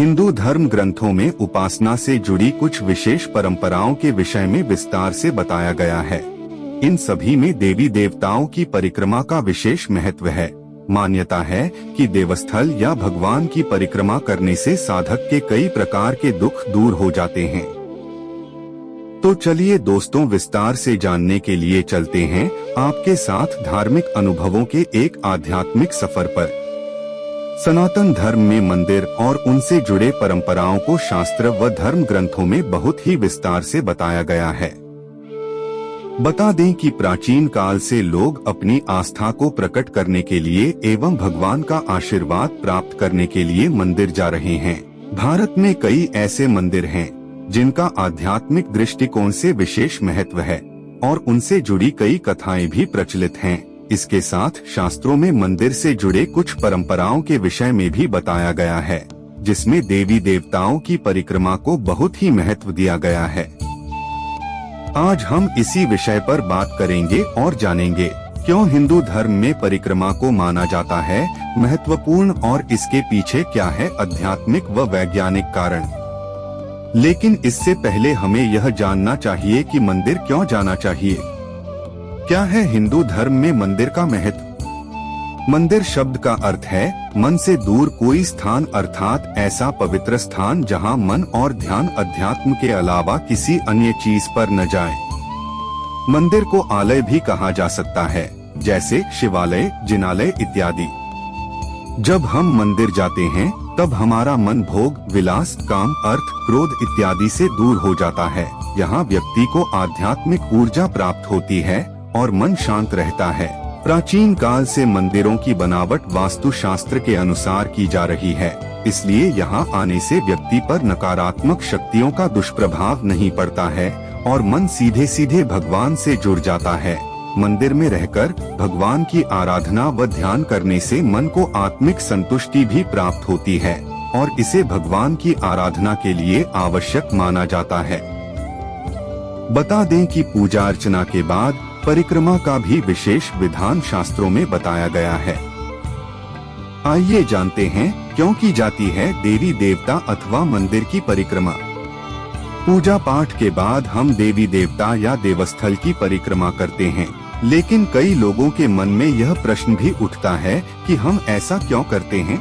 हिंदू धर्म ग्रंथों में उपासना से जुड़ी कुछ विशेष परंपराओं के विषय में विस्तार से बताया गया है। इन सभी में देवी देवताओं की परिक्रमा का विशेष महत्व है। मान्यता है कि देवस्थल या भगवान की परिक्रमा करने से साधक के कई प्रकार के दुख दूर हो जाते हैं। तो चलिए दोस्तों, विस्तार से जानने के लिए चलते हैं आपके साथ धार्मिक अनुभवों के एक आध्यात्मिक सफर पर। सनातन धर्म में मंदिर और उनसे जुड़े परंपराओं को शास्त्र व धर्म ग्रंथों में बहुत ही विस्तार से बताया गया है। बता दें कि प्राचीन काल से लोग अपनी आस्था को प्रकट करने के लिए एवं भगवान का आशीर्वाद प्राप्त करने के लिए मंदिर जा रहे हैं। भारत में कई ऐसे मंदिर हैं जिनका आध्यात्मिक दृष्टिकोण से विशेष महत्व है और उनसे जुड़ी कई कथाएं भी प्रचलित हैं। इसके साथ शास्त्रों में मंदिर से जुड़े कुछ परंपराओं के विषय में भी बताया गया है, जिसमें देवी देवताओं की परिक्रमा को बहुत ही महत्व दिया गया है। आज हम इसी विषय पर बात करेंगे और जानेंगे क्यों हिंदू धर्म में परिक्रमा को माना जाता है महत्वपूर्ण और इसके पीछे क्या है आध्यात्मिक व वैज्ञानिक कारण। लेकिन इससे पहले हमें यह जानना चाहिए कि मंदिर क्यों जाना चाहिए। क्या है हिंदू धर्म में मंदिर का महत्व? मंदिर शब्द का अर्थ है मन से दूर कोई स्थान, अर्थात ऐसा पवित्र स्थान जहां मन और ध्यान अध्यात्म के अलावा किसी अन्य चीज पर न जाए। मंदिर को आलय भी कहा जा सकता है, जैसे शिवालय, जिनालय इत्यादि। जब हम मंदिर जाते हैं तब हमारा मन भोग, विलास, काम, अर्थ, क्रोध इत्यादि से दूर हो जाता है। यहाँ व्यक्ति को आध्यात्मिक ऊर्जा प्राप्त होती है और मन शांत रहता है। प्राचीन काल से मंदिरों की बनावट वास्तुशास्त्र के अनुसार की जा रही है, इसलिए यहाँ आने से व्यक्ति पर नकारात्मक शक्तियों का दुष्प्रभाव नहीं पड़ता है और मन सीधे सीधे भगवान से जुड़ जाता है। मंदिर में रहकर भगवान की आराधना व ध्यान करने से मन को आत्मिक संतुष्टि भी प्राप्त होती है और इसे भगवान की आराधना के लिए आवश्यक माना जाता है। बता दें कि पूजा अर्चना के बाद परिक्रमा का भी विशेष विधान शास्त्रों में बताया गया है। आइए जानते हैं क्यों की जाती है देवी देवता अथवा मंदिर की परिक्रमा। पूजा पाठ के बाद हम देवी देवता या देवस्थल की परिक्रमा करते हैं, लेकिन कई लोगों के मन में यह प्रश्न भी उठता है कि हम ऐसा क्यों करते हैं।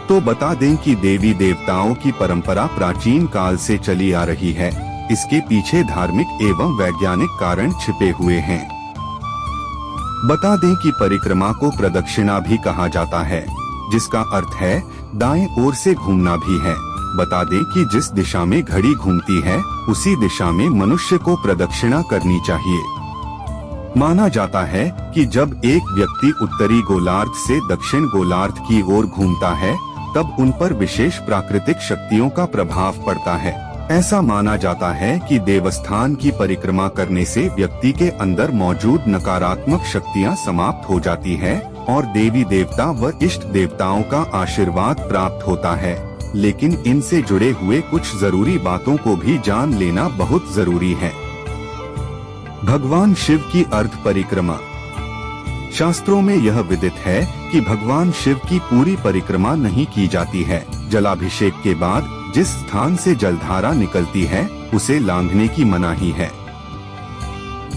तो बता दें कि देवी देवताओं की परंपरा प्राचीन काल से चली आ रही है। इसके पीछे धार्मिक एवं वैज्ञानिक कारण छिपे हुए हैं। बता दें कि परिक्रमा को प्रदक्षिणा भी कहा जाता है, जिसका अर्थ है दाएं ओर से घूमना भी है। बता दें कि जिस दिशा में घड़ी घूमती है उसी दिशा में मनुष्य को प्रदक्षिणा करनी चाहिए। माना जाता है कि जब एक व्यक्ति उत्तरी गोलार्ध से दक्षिण गोलार्ध की ओर घूमता है तब उन पर विशेष प्राकृतिक शक्तियों का प्रभाव पड़ता है। ऐसा माना जाता है कि देवस्थान की परिक्रमा करने से व्यक्ति के अंदर मौजूद नकारात्मक शक्तियां समाप्त हो जाती है और देवी देवता व इष्ट देवताओं का आशीर्वाद प्राप्त होता है। लेकिन इनसे जुड़े हुए कुछ जरूरी बातों को भी जान लेना बहुत जरूरी है। भगवान शिव की अर्ध परिक्रमा। शास्त्रों में यह विदित है कि भगवान शिव की पूरी परिक्रमा नहीं की जाती है। जलाभिषेक के बाद जिस स्थान से जलधारा निकलती है उसे लांघने की मनाही है।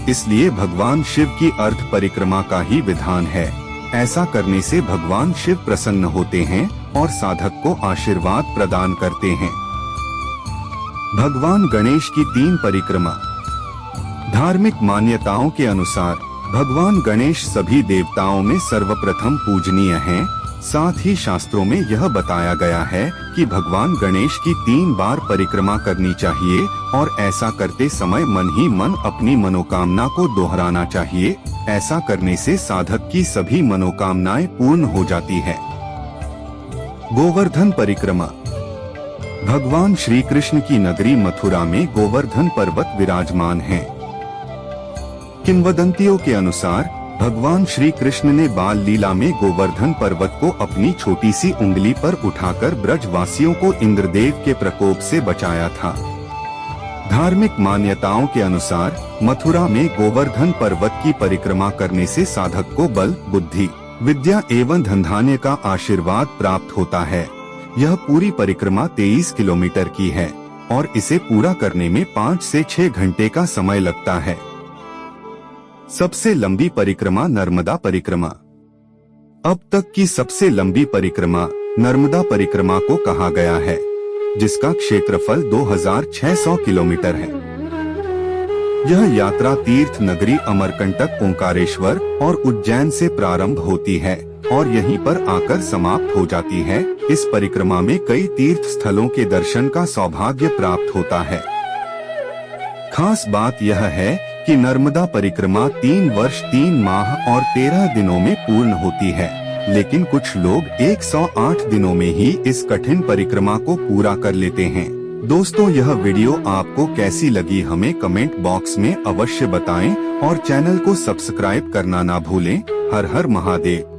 इसलिए भगवान शिव की अर्ध परिक्रमा का ही विधान है। ऐसा करने से भगवान शिव प्रसन्न होते हैं और साधक को आशीर्वाद प्रदान करते हैं। भगवान गणेश की 3 परिक्रमा। धार्मिक मान्यताओं के अनुसार भगवान गणेश सभी देवताओं में सर्वप्रथम पूजनीय हैं। साथ ही शास्त्रों में यह बताया गया है कि भगवान गणेश की 3 बार परिक्रमा करनी चाहिए और ऐसा करते समय मन ही मन अपनी मनोकामना को दोहराना चाहिए। ऐसा करने से साधक की सभी मनोकामनाएं पूर्ण हो जाती है। गोवर्धन परिक्रमा। भगवान श्री कृष्ण की नगरी मथुरा में गोवर्धन पर्वत विराजमान है। किंवदंतियों के अनुसार भगवान श्री कृष्ण ने बाल लीला में गोवर्धन पर्वत को अपनी छोटी सी उंगली पर उठाकर ब्रजवासियों को इंद्रदेव के प्रकोप से बचाया था। धार्मिक मान्यताओं के अनुसार मथुरा में गोवर्धन पर्वत की परिक्रमा करने से साधक को बल, बुद्धि, विद्या एवं धनधान्य का आशीर्वाद प्राप्त होता है। यह पूरी परिक्रमा 23 किलोमीटर की है और इसे पूरा करने में 5 से 6 घंटे का समय लगता है। सबसे लंबी परिक्रमा नर्मदा परिक्रमा। अब तक की सबसे लंबी परिक्रमा नर्मदा परिक्रमा को कहा गया है, जिसका क्षेत्रफल 2600 किलोमीटर है। यह यात्रा तीर्थ नगरी अमरकंटक, ओंकारेश्वर और उज्जैन से प्रारंभ होती है और यहीं पर आकर समाप्त हो जाती है। इस परिक्रमा में कई तीर्थ स्थलों के दर्शन का सौभाग्य प्राप्त होता है। खास बात यह है कि नर्मदा परिक्रमा 3 वर्ष 3 माह और 13 दिनों में पूर्ण होती है, लेकिन कुछ लोग 108 दिनों में ही इस कठिन परिक्रमा को पूरा कर लेते हैं। दोस्तों, यह वीडियो आपको कैसी लगी हमें कमेंट बॉक्स में अवश्य बताएं और चैनल को सब्सक्राइब करना ना भूलें। हर हर महादेव।